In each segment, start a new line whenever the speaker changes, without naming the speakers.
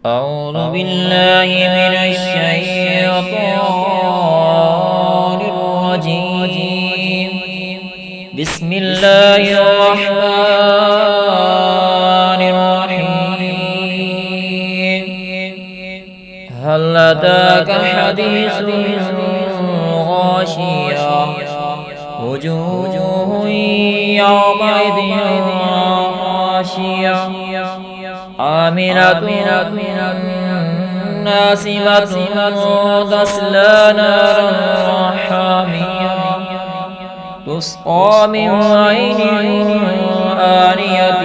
أعوذ بالله من الشيطان الرجيم. بسم الله الرحمن الرحيم. هل أتاك حديث غاشية وجوه يومئذ خاشعة عاملة ناصبة تصلى نارا حامية تسقى من عين آنية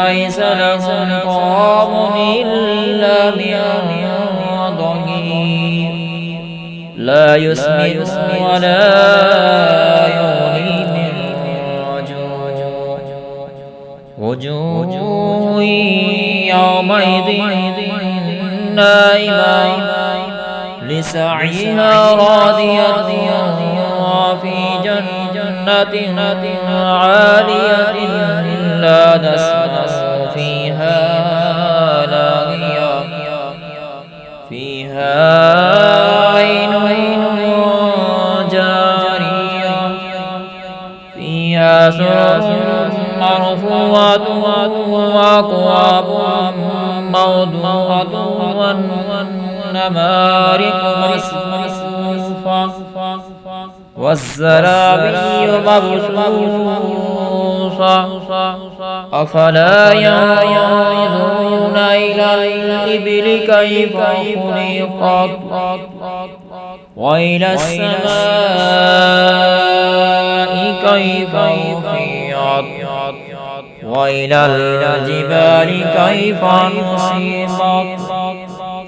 ليس لهم طعام إلا من ضريع لا يسمن ولا يغني من جوع وجوه يومئذ نائمة لسعيها راضية في جنة عالية لا تسمع فيها لاغية فيها عين جارية فيها سرر مرفوعة وأكواب موضوعة والنمارق مصفوفة والزرابي مبثوثة أفلا ينظرون إلى الإبل كيف خلقت وإلى السماء كيف رفعت وإلى الجبال كيف نصبت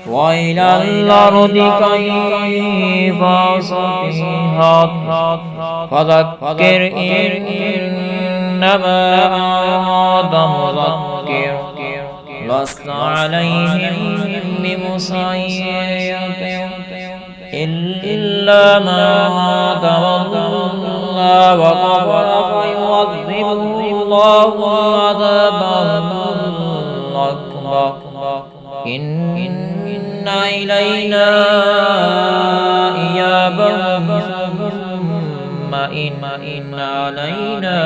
وإلى الأرض كيف سطحت فذكر إنما أنت مذكر لست عليهم بمسيطر إلا من تولى وكفر فيعذبه الله عذابا أكبر إن إلينا إيابهم ثم إن علينا